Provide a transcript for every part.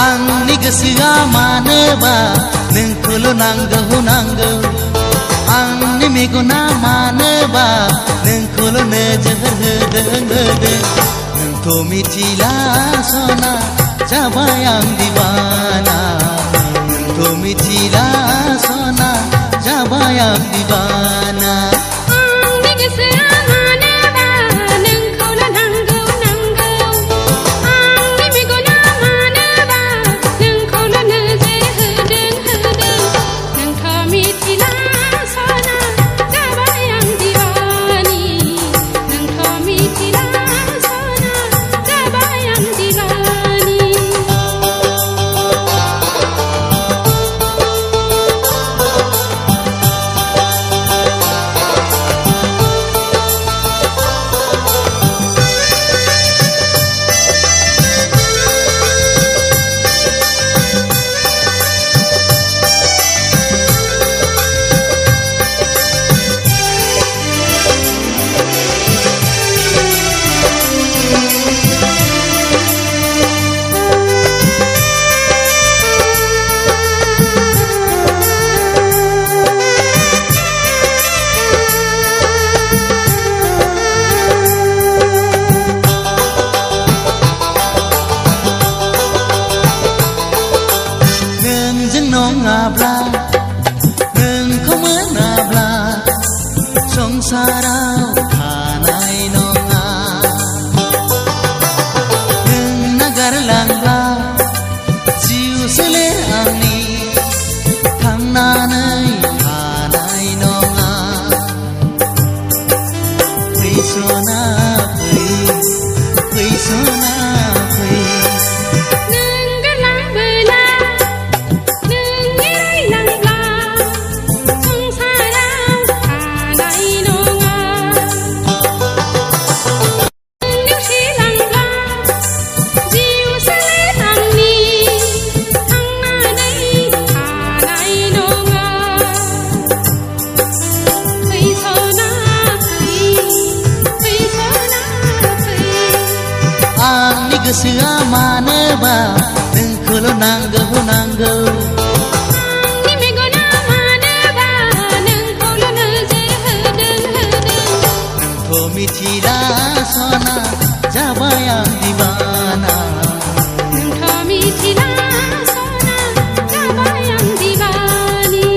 आंनि गोसोआ मानोबा नोंखौल' नांगौ आंनि मेगना मानोबा नोंखौल' नोजोर होदों नोंथ' मिथिला सना जाबाय आं दिवाना नोंथ' मिथिला सना जाबाय आं दिवाना आंनि गोसोआ मानोबा नोंखौल' नांगौ आंनि मेगना मानोबा नोंखौल' नोजोर होदों नोंथ' मिथिला सना जाबाय आं दिवानी नोंथ' मिथिला सना जाबाय आं दिवानी नङाब्ला नोंखौ मोनाब्ला संसाराव थानाय नङा नों नागारलांब्ला जिउ सोलेर आंनि थांनानै थानाय नङा फै सना फै सना फै आंनि गोसोआ मानोबा नोंखौल' नांगौ आंनि मेगना मानोबा नोंखौल' नोजोर होदों नोंथ' मिथिला सना जाबाय आं दिवाना नोंथ' मिथिला सना जाबाय आं दिवानी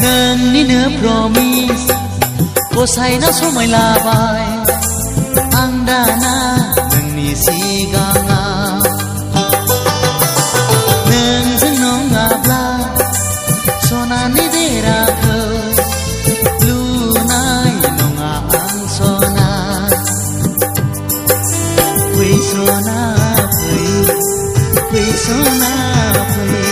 नोंनिनो प्रमिस गसाइनाव समाय लाबाय आं दाना नोंनि सिगाङाव नोंजों नङाब्ला सनानि बेराखौ लुनाय नङा आं सना फै सना फै सना फै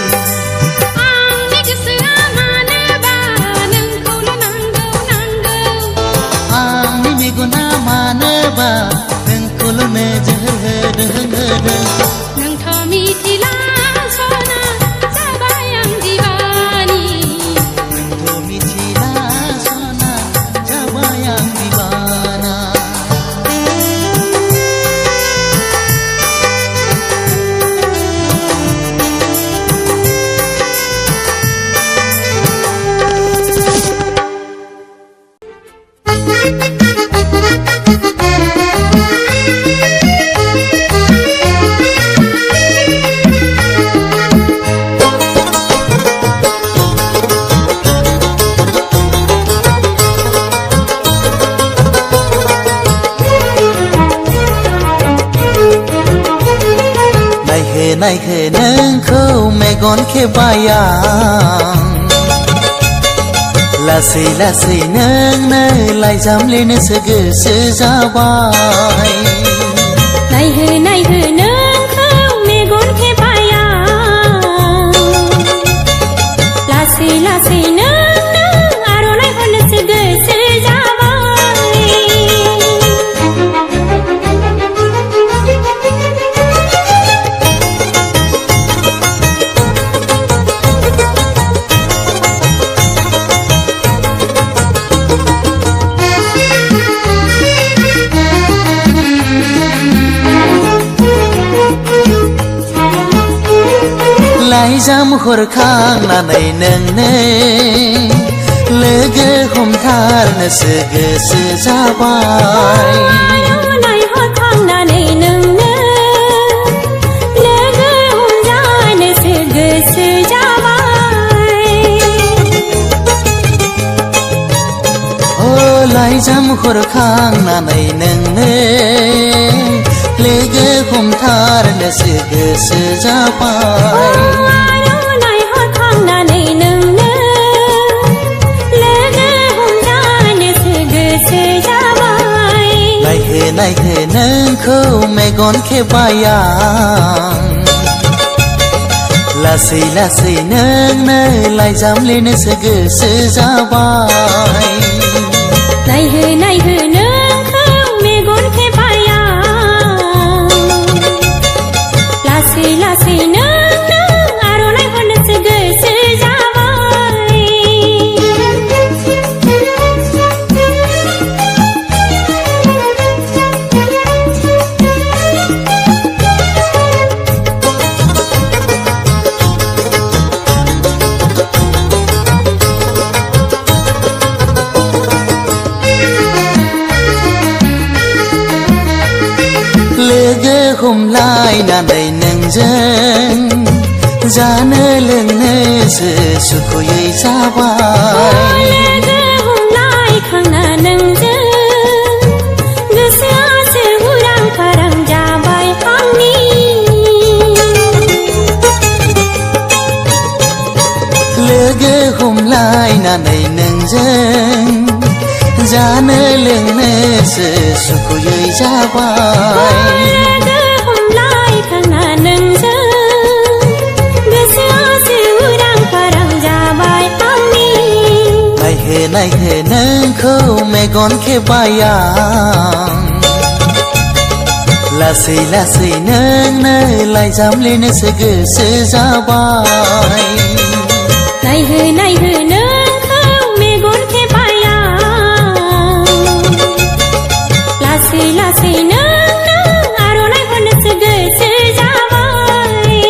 मेगना मानोबा नोंखौल' नोजोर होदों नोंथ' मिथिला सना जाबाय आं दिवानी नोंथ' मिथिला सना जाबाय आं दिवाना नायहो नोंखौ मेगन खेबाय आं लासै लासै नोंनो लाइजाम लिरनोसो गोसो जाबाय नायहो नोंखौ मेगन खेबाय आं लासै लासै नोंनो आर'नाइ हरनोसो गोसो जाबाय लाइजाम हरखांनानै नोंनो लोगो हमथारनोसो गोसो जाबाय आर'नाइ हरखांनानै नोंनो लोगो हमजानोसो गोसो जाबाय लाइजाम हरखांनानै नोंनो लोगो हमथारनोसो गोसो जाबाय आर'नाइ हरखांनानै नोंनो लोगो हमजानोसो गोसो जाबाय नायहो नोंखौ मेगन खेबाय आं लासै लासै नोंनो लाइजाम लिरनोसो गोसो जाबाय नायहो नोंखौ मेगन खेबाय आं लासै लासै नोंनो आर'नाइ हरनोसो गोसो जाबाय लोगो हमलायनानै नोंजों जानो लोंनोसो सुखुयै जाबाय लोगो हमलायखांना नोंजों गोसोआसो उरां फारां जाबाय आंनि लोगो हमलायनानै नोंजों जानो लोंनोसो सुखुयै जाबाय लोगो हमलायखांना नोंजों गोसोआसो उरां फारां जाबाय आंनि नायहो नोंखौ मेगन खेबाय आं लासै लासै नोंनो लाइजाम लिरनोसो गोसो जाबाय नायहो नोंखौ मेगन खेबाय आं लासै लासै नोंनो आर'नाइ हरनोसो गोसो जाबाय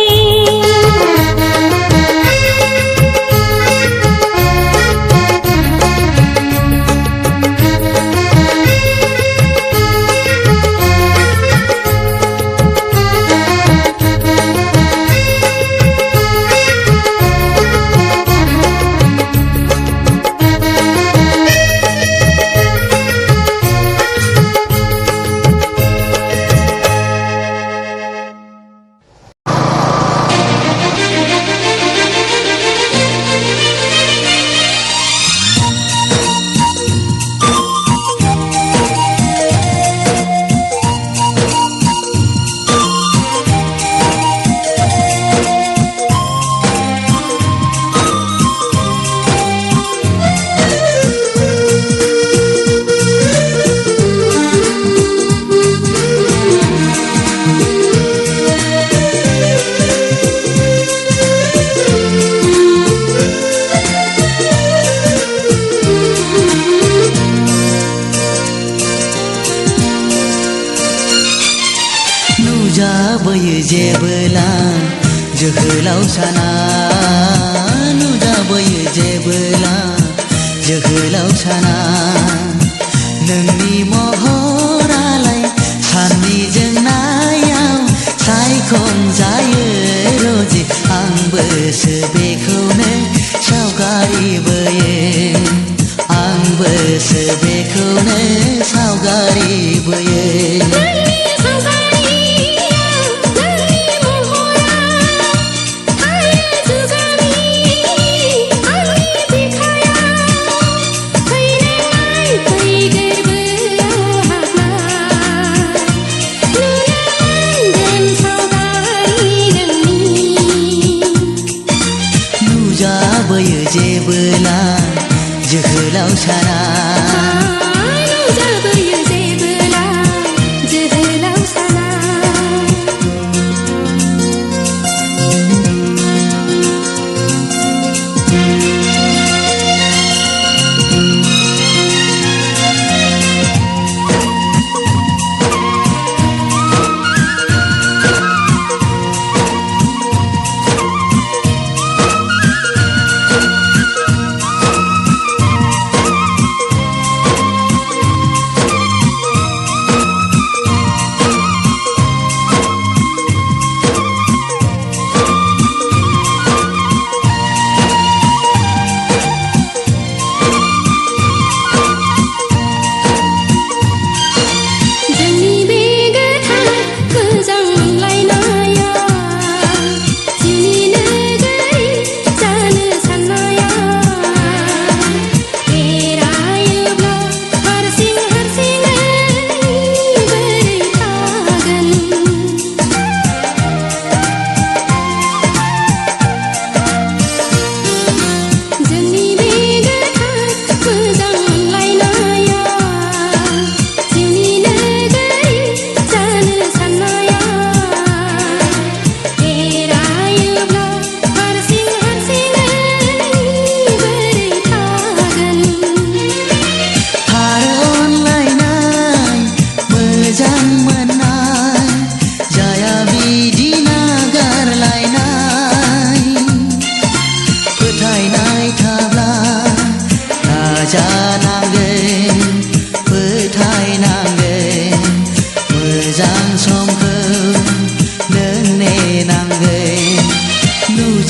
नुजाबोयो जेबोला जोहोलाव साना नुजाबोयो जेबोला जोहोलाव साना नोंनि महरालाय साननि जोंनायाव सायखं जायो रोजे आंबोसो बेखौनो सावगारि बोयो आंबोसो बेखौनो सावगारि बोयो नोंनि सावगारिया नोंनि महर जोहोलाव साना नुजाबोयो जेबोला जोहोलाव साना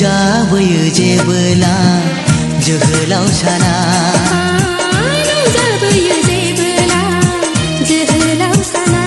नुजाबोयो जेबोला जोहोलाव साना नुजाबोयो जेबोला जोहोलाव साना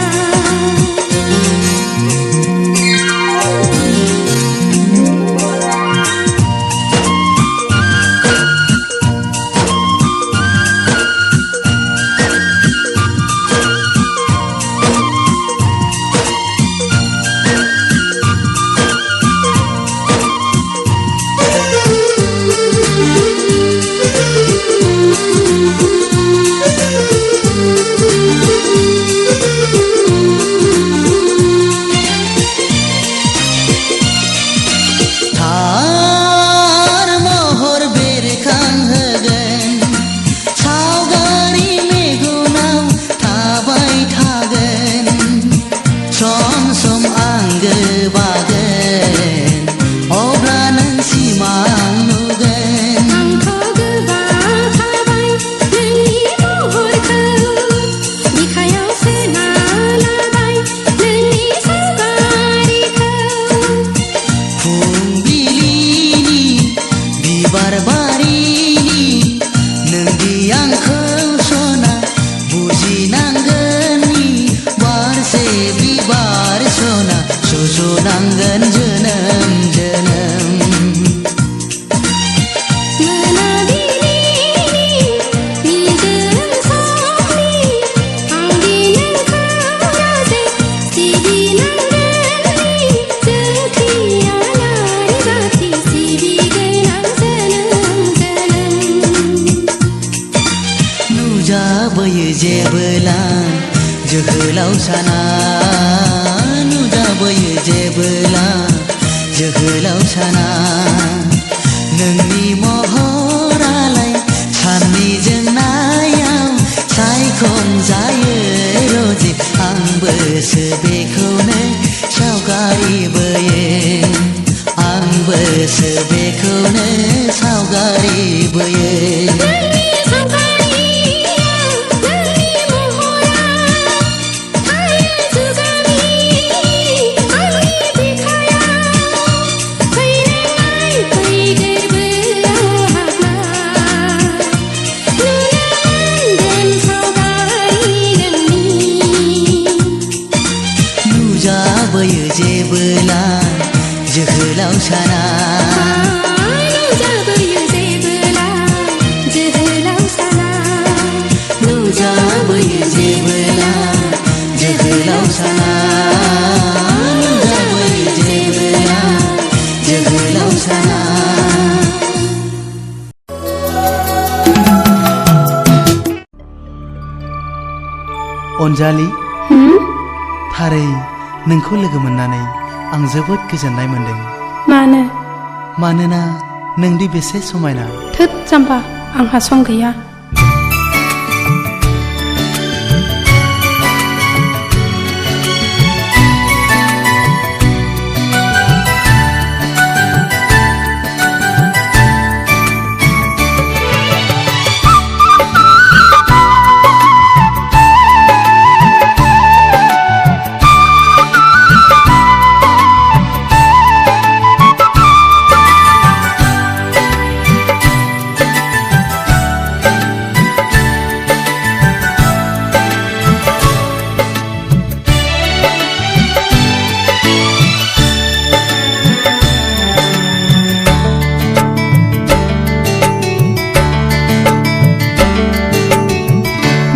सुजुनांगोन जोनोम जोनोम मोनाबिलिनि निजोम समनि आंनि नोंखौ राजे सिबिनांगोननि जोंख्रियालाय बाथि सिबिगोन आं जोनोम जोनोम नुजाबोयो जेबोला जोहोलाव साना नुजाबोयो जेबोला जोहोलाव साना नोंनि महरालाय साननि जोंनायाव सायखं जायो रजे आंबोसो बेखौनो सावगारि बोयो आंबोसो बेखौनो सावगारि बोयो नुजाबोयो जेबोला जोहोलाव साना नुजाबोयो जेबोला जोहोलाव साना नुजाबोयो जेबोला जोहोलाव साना नुजाबोयो जेबोला जोहोलाव साना अनजालि थारै नोंखौ लोगो मोननानै आं जोबोद गोजोननाय मोनदों। मानो? मानोना नोंदि बेसे समायना। थोद जाम्बा, आंहा सम गैया।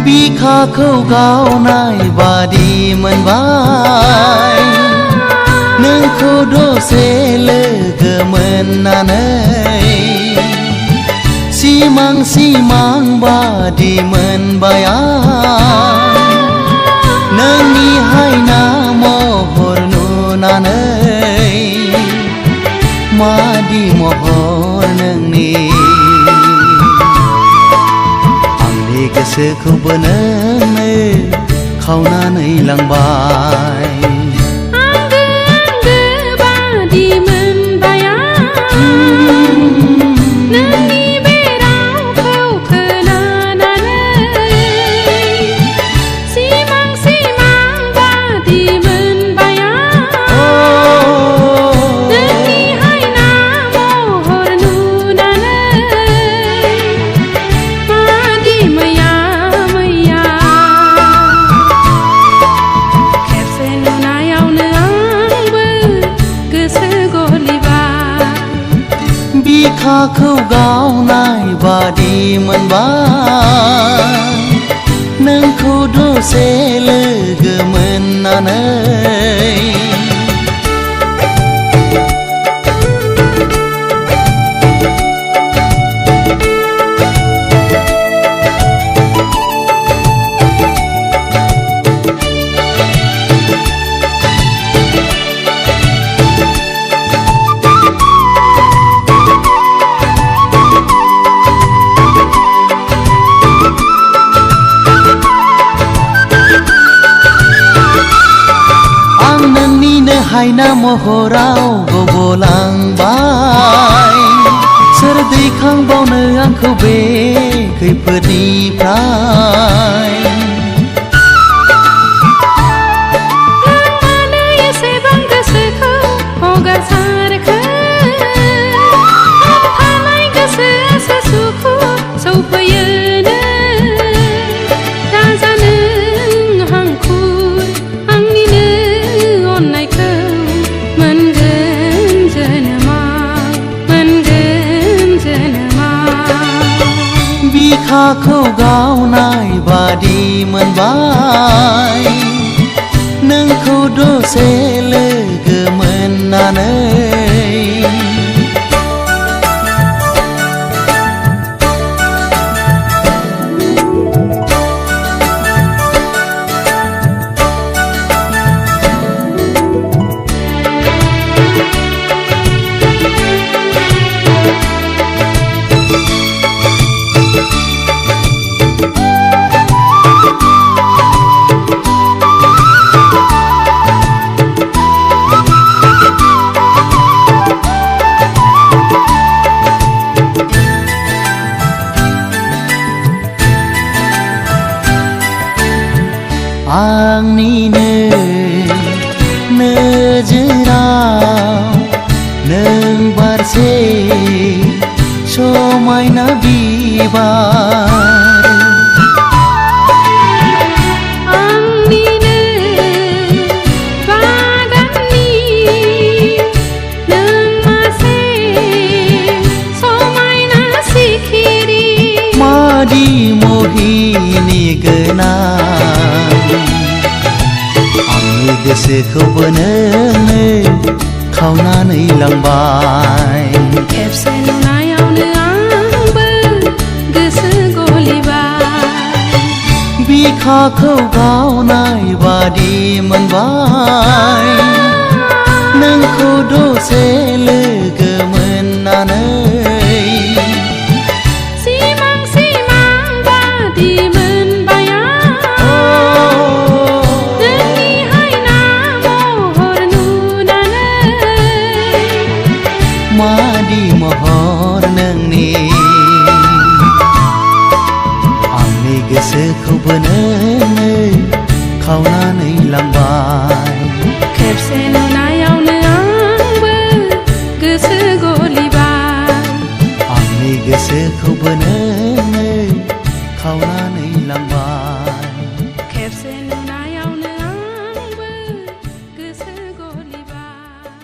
बिखाखौ गावनाय बादि मोनबाय नोंखौ दसे लोगो मोननानै सिमां सिमां बादि मोनबाय आं नोंनि हायना महर नुनानै मादि महर नोंनि गोसोखौबो नोंनो खावनानै लांबाय आंगो आंगो बादि मोनबाय आं नोंनि बे रावखौ खोनानानै सिमां सिमां बादि मोनबाय आं नोंनि हायना महर नुनानै मादि मैया बिखाखौ गावनाय बादि मोनबाय नोंखौ दसे लोगो मोननानै हायना महराव गबलांबाय सोर दैखांबावनो आंखौ बे खैफोदनिफ्राय मानो एसेबां गोसोखौ हगारसारखो थानाय गोसोआसो सुखु सौफैयोनो राजा नों हांखुर आंनिनो अननायखौ बिखाखौ गावनाय बादि मोनबाय नोंखौ दसे लोगो मोननानै आंनिनो नोजोराव नों बारसे समायना बिबार आंनिनो बागाननि नों मासे समायना सिखिरि मादि महिनी गोनां आंनि गोसोखौबो नोंनो खावनानै लांबाय खेबसे नुनायावनो आंबो गोसो गलिबाय बिखाखौ गावनाय बादि मोनबाय नोंखौ दसे लोगो मोननानै सिमां सिमां बादि मोनबाय नोंनि हायना महर नुनानै मादि महर नोंनि आंनि गोसोखौबो नोङो खावनानै लांबाय खेबसे नुनायावनो आंबो गोसो गलिबाय आंनि गोसोखौबो नोङो खावनानै लांबाय खेबसे नुनायावनो आंबो गोसो गलिबाय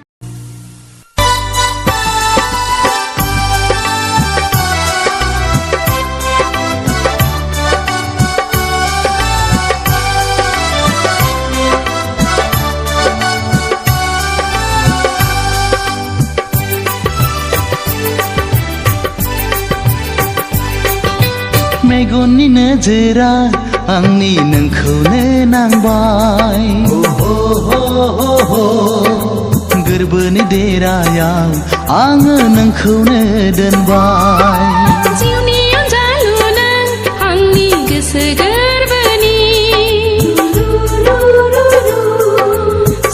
मेगननि नोजोरा आंनि नोंखौनो नांबाय गोरबोनि देरायाव आङो नोंखौनो दोनबाय जिउनि अनजालु नों आंनि गोसो गोरबोनि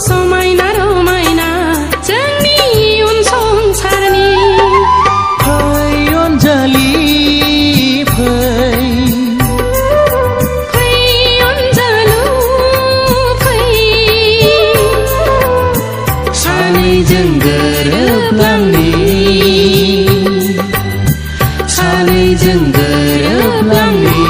समायना रमायना जोंनि इयुन संसारनि फै अनजालि सानैजों गोरोबलांनि सानैजों गोरोबलांनि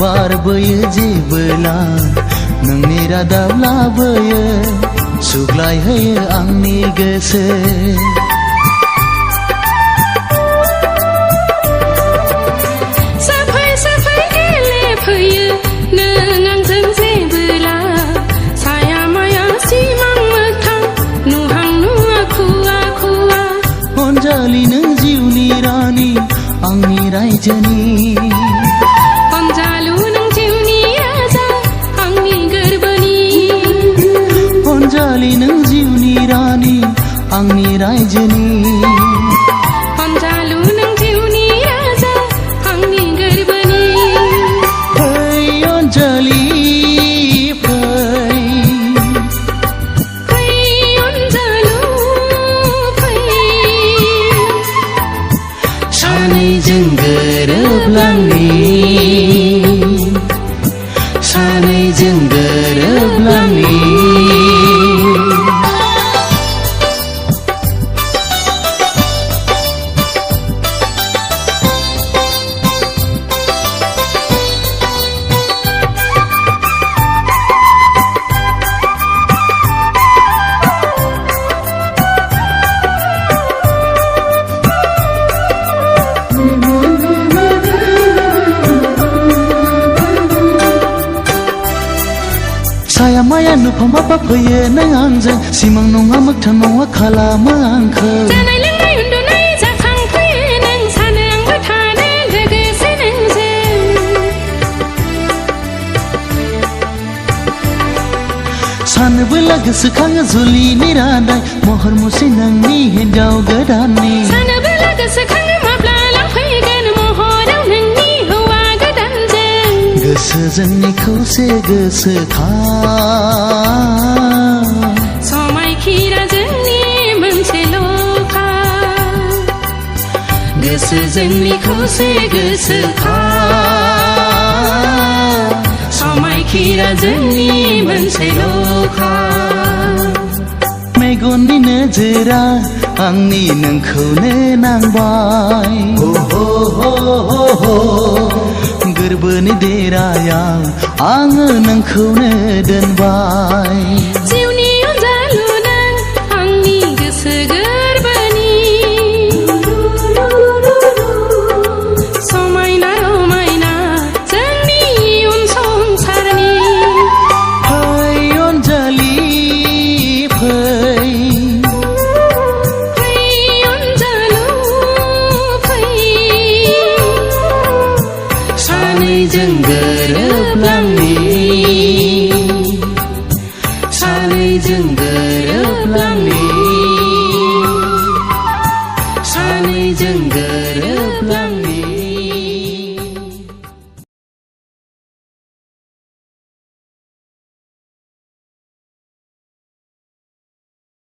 बारबोयो जेबोला नोंनि रादाब लाबोयो सुग्लायहोयो आंनि गोसो सफै सफै गेलेफैयो नों आंजों जेबोला साया माया सिमां मोगथां नुहां नुवा खुवा खुवा अनजालि नों जिउनि रानि आंनि रायजोनि अनजालु नों जिउनि राजा आंनि गोरबोनि अनजालि नों जिउनि रानि आंनि रायजोनि अनजालु नों जिउनि राजा आंनि गोरबोनि फै अनजालि फै अनजालु फै सानैजों गोरोबलांनि सानैजों गोरोबलांनि साया माया नुफामा फैयो नों आंजों सिमां नङा मोगथां नङा खालामो आंखौ जानाय लोंनाय उन्दुनाय जाखांफैयो नों सानो आंबो थानो लोगोसे नोंजों सानबोला गोसोखाङो जुलिनि रादाय महर मुस्रि नोंनि हिन्जाव गोदाननि सानबोला गोसोखाङो माब्ला लांफैगोन महराव नोंनि हौवा गोदानजों गोसो जोंनि खौसे गोसोखां समायखिरा जोंनि मोनसेल'खा गोसो जोंनि खौसे गोसोखां समायखिरा जोंनि मोनसेल'खा मेगननि नोजोरा आंनि नोंखौनो नांबाय गोरबोनि देरायाव आङो नोंखौनो दोनबाय जिउनि अनजालु नों आंनि गोसो गोरबोनि समायना रमायना जोंनि इयुन संसारनि फै अनजालि फै अनजालु फै सानैजों गोरोबलांनि सानैजों गोरोबलांनि